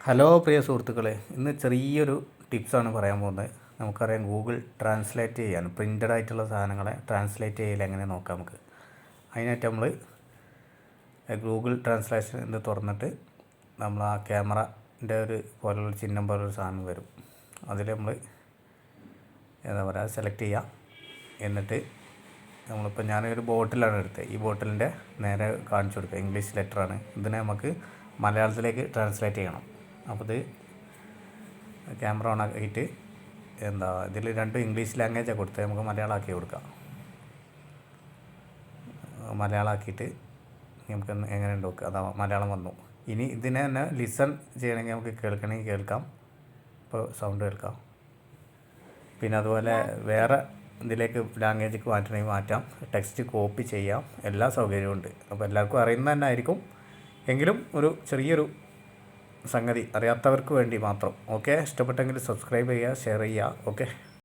Hello പ്രിയ സുഹൃത്തുക്കളെ, ഇന്ന് ചെറിയൊരു ടിപ്സാണ് പറയാൻ പോകുന്നത്. നമുക്കറിയാം ഗൂഗിൾ ട്രാൻസ്ലേറ്റ് ചെയ്യാൻ പ്രിൻ്റഡ് ആയിട്ടുള്ള സാധനങ്ങളെ ട്രാൻസ്ലേറ്റ് ചെയ്യൽ എങ്ങനെ നോക്കാം നമുക്ക്. അതിനായിട്ട് നമ്മൾ ഗൂഗിൾ ട്രാൻസ്ലേഷൻ ഇത് തുറന്നിട്ട് നമ്മൾ ആ ക്യാമറൻ്റെ ഒരു പോലുള്ള ചിഹ്നം പോലൊരു സാധനം വരും. അതിൽ നമ്മൾ എന്താ പറയുക സെലക്ട് ചെയ്യുക. എന്നിട്ട് നമ്മളിപ്പോൾ ഞാനൊരു ബോട്ടിലാണ് എടുത്തത്. ഈ ബോട്ടിലിൻ്റെ നേരെ കാണിച്ചു കൊടുക്കുക. ഇംഗ്ലീഷ് ലെറ്ററാണ്. ഇതിനെ നമുക്ക് മലയാളത്തിലേക്ക് ട്രാൻസ്ലേറ്റ് ചെയ്യണം. അപ്പോൾ ഇത് ക്യാമറ ഓൺ ആക്കിയിട്ട് ഇതിൽ രണ്ടും ഇംഗ്ലീഷ് ലാംഗ്വേജാണ് കൊടുത്തത്. നമുക്ക് മലയാളമാക്കി കൊടുക്കാം. മലയാളമാക്കിയിട്ട് നമുക്ക് എങ്ങനെയുണ്ട് നോക്കുക. അതാ മലയാളം വന്നു. ഇനി ഇതിനെ തന്നെ ലിസൺ ചെയ്യണമെങ്കിൽ നമുക്ക് കേൾക്കണമെങ്കിൽ കേൾക്കാം. ഇപ്പോൾ സൗണ്ട് കേൾക്കാം. പിന്നെ അതുപോലെ വേറെ ഇതിലേക്ക് ലാംഗ്വേജിലേക്ക് മാറ്റണമെങ്കിൽ മാറ്റാം. ടെക്സ്റ്റ് കോപ്പി ചെയ്യാം. എല്ലാ സൗകര്യവും ഉണ്ട്. അപ്പോൾ എല്ലാവർക്കും അറിയുന്നത് തന്നെ ആയിരിക്കും. എങ്കിലും ഒരു ചെറിയൊരു സംഗതി അറിയാത്തവർക്ക് വേണ്ടി മാത്രം. ഓക്കെ, ഇഷ്ടപ്പെട്ടെങ്കിൽ സബ്സ്ക്രൈബ് ചെയ്യുക, ഷെയർ ചെയ്യുക. ഓക്കെ.